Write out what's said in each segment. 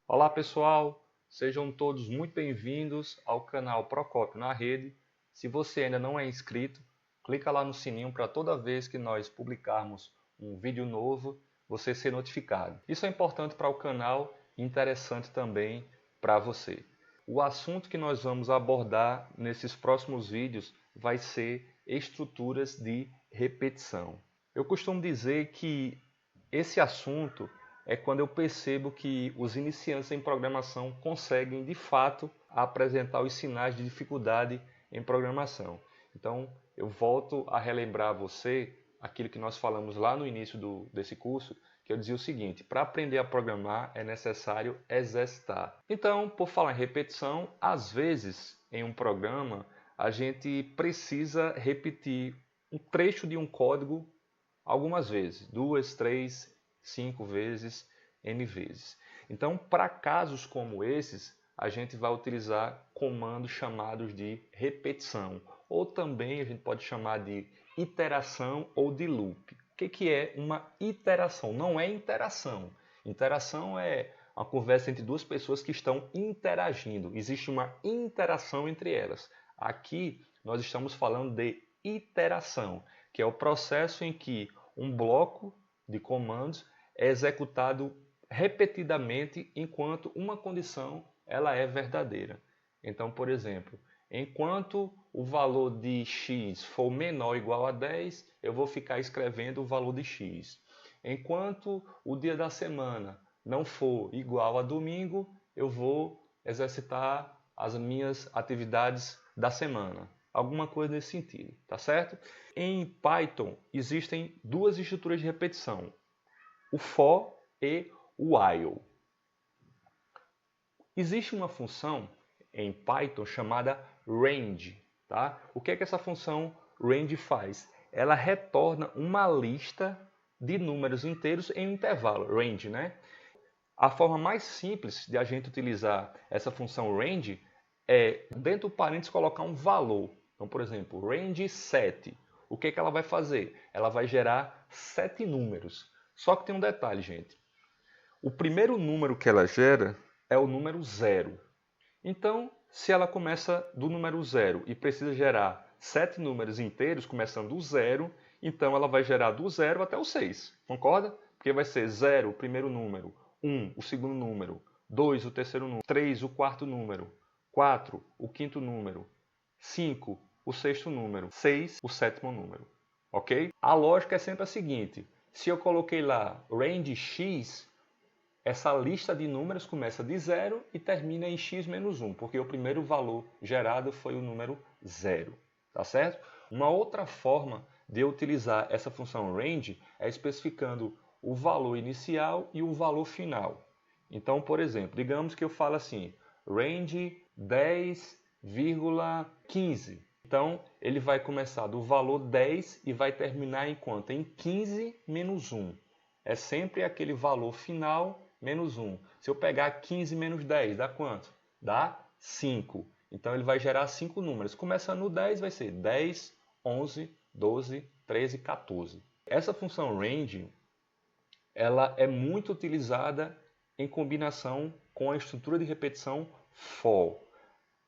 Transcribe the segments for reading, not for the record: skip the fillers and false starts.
Olá pessoal, sejam todos muito bem-vindos ao canal Procópio na Rede. Se você ainda não é inscrito, clica lá no sininho para toda vez que nós publicarmos um vídeo novo, você ser notificado. Isso é importante para o canal e interessante também para você. O assunto que nós vamos abordar nesses próximos vídeos vai ser estruturas de repetição. Eu costumo dizer que esse assunto é quando eu percebo que os iniciantes em programação conseguem, de fato, apresentar os sinais de dificuldade em programação. Então, eu volto a relembrar a você aquilo que nós falamos lá no início desse curso, que eu dizia o seguinte: para aprender a programar é necessário exercitar. Então, por falar em repetição, às vezes, em um programa, a gente precisa repetir um trecho de um código algumas vezes, 2, 3, 5 vezes, N vezes. Então, para casos como esses, a gente vai utilizar comandos chamados de repetição, ou também a gente pode chamar de iteração ou de loop. O que é uma iteração? Não é interação. Interação é uma conversa entre duas pessoas que estão interagindo. Existe uma interação entre elas. Aqui nós estamos falando de iteração, que é o processo em que um bloco de comandos é executado repetidamente enquanto uma condição ela é verdadeira. Então, por exemplo, enquanto o valor de x for menor ou igual a 10, eu vou ficar escrevendo o valor de x. Enquanto o dia da semana não for igual a domingo, eu vou exercitar as minhas atividades da semana. Alguma coisa nesse sentido, tá certo? Em Python existem duas estruturas de repetição, o for e o while. Existe uma função em Python chamada range, tá? O que é que essa função range faz? Ela retorna uma lista de números inteiros em um intervalo, range, né? A forma mais simples de a gente utilizar essa função range é, dentro do parênteses, colocar um valor. Então, por exemplo, range 7. O que ela vai fazer? Ela vai gerar 7 números. Só que tem um detalhe, gente. O primeiro número que ela gera é o número 0. Então, se ela começa do número 0 e precisa gerar 7 números inteiros, começando do 0, então ela vai gerar do 0 até o 6. Concorda? Porque vai ser 0 o primeiro número, 1 o segundo número, 2 o terceiro número, 3 o quarto número, 4 o quinto número, 5 o sexto número, 6 o sétimo número. Ok? A lógica é sempre a seguinte: se eu coloquei lá range x, essa lista de números começa de 0 e termina em x menos 1, porque o primeiro valor gerado foi o número 0. Tá certo? Uma outra forma de eu utilizar essa função range é especificando o valor inicial e o valor final. Então, por exemplo, digamos que eu falo assim, range 10,15. Então, ele vai começar do valor 10 e vai terminar em quanto? Em 15 menos 1. É sempre aquele valor final menos 1. Se eu pegar 15 menos 10, dá quanto? Dá 5. Então, ele vai gerar 5 números. Começando no 10, vai ser 10, 11, 12, 13, 14. Essa função range, ela é muito utilizada em combinação com a estrutura de repetição for.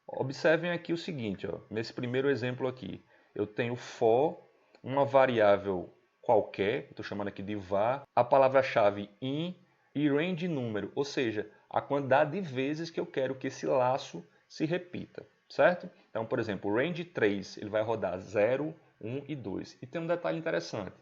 Observem aqui o seguinte, ó, nesse primeiro exemplo aqui, eu tenho for, uma variável qualquer, estou chamando aqui de var, a palavra-chave in e range número, ou seja, a quantidade de vezes que eu quero que esse laço se repita, certo? Então, por exemplo, range 3, ele vai rodar 0, 1 e 2. E tem um detalhe interessante,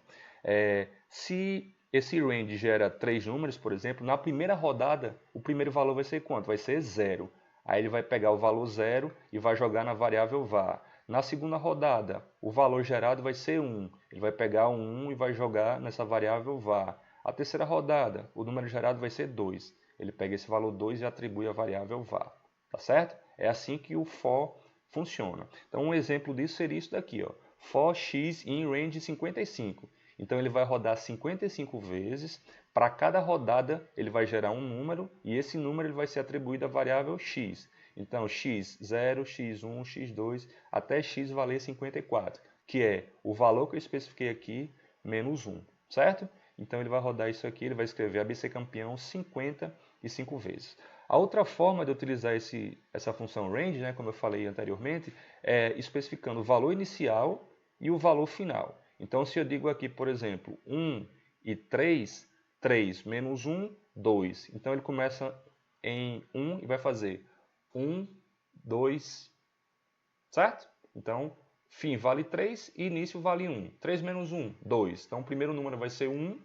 se esse range gera 3 números, por exemplo, na primeira rodada, o primeiro valor vai ser quanto? Vai ser 0. Aí ele vai pegar o valor 0 e vai jogar na variável var. Na segunda rodada, o valor gerado vai ser 1. Ele vai pegar o 1 e vai jogar nessa variável var. A terceira rodada, o número gerado vai ser 2. Ele pega esse valor 2 e atribui a variável var. Tá certo? É assim que o for funciona. Então, um exemplo disso seria isso daqui, ó. For x in range 55. Então, ele vai rodar 55 vezes Para cada rodada, ele vai gerar um número e esse número ele vai ser atribuído à variável x. Então, x0, x1, x2, até x valer 54, que é o valor que eu especifiquei aqui, menos 1, certo? Então, ele vai rodar isso aqui, ele vai escrever ABC campeão 55 vezes. A outra forma de utilizar essa função range, né, como eu falei anteriormente, é especificando o valor inicial e o valor final. Então, se eu digo aqui, por exemplo, 1 e 3, 3 menos 1, 2. Então, ele começa em 1 e vai fazer 1, 2, certo? Então, fim vale 3 e início vale 1. 3 menos 1, 2. Então, o primeiro número vai ser 1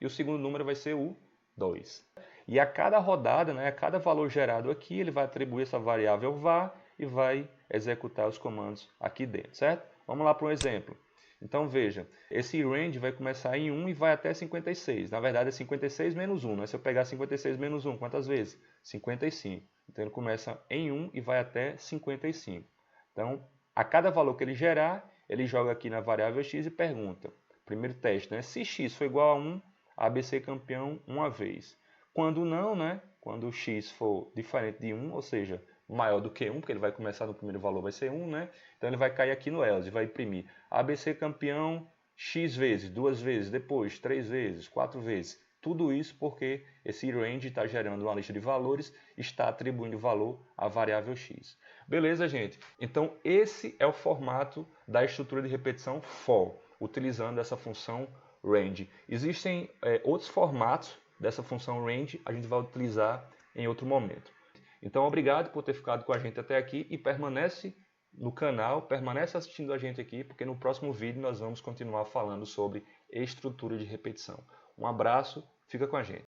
e o segundo número vai ser o 2. E a cada rodada, né, a cada valor gerado aqui, ele vai atribuir essa variável var e vai executar os comandos aqui dentro, certo? Vamos lá para um exemplo. Então veja, esse range vai começar em 1 e vai até 56. Na verdade é 56 menos 1, né? Se eu pegar 56 menos 1, quantas vezes? 55. Então ele começa em 1 e vai até 55. Então, a cada valor que ele gerar, ele joga aqui na variável x e pergunta. Primeiro teste, né? Se x for igual a 1, ABC campeão uma vez. Quando não, né? Quando x for diferente de 1, ou seja, maior do que 1, porque ele vai começar no primeiro valor, vai ser 1, né? Então ele vai cair aqui no else e vai imprimir ABC campeão x vezes, 2 vezes, depois 3 vezes, 4 vezes. Tudo isso porque esse range está gerando uma lista de valores, está atribuindo valor à variável x. Beleza, gente? Então esse é o formato da estrutura de repetição for, utilizando essa função range. Existem outros formatos dessa função range, a gente vai utilizar em outro momento. Então, obrigado por ter ficado com a gente até aqui e permanece no canal, permanece assistindo a gente aqui, porque no próximo vídeo nós vamos continuar falando sobre estrutura de repetição. Um abraço, fica com a gente.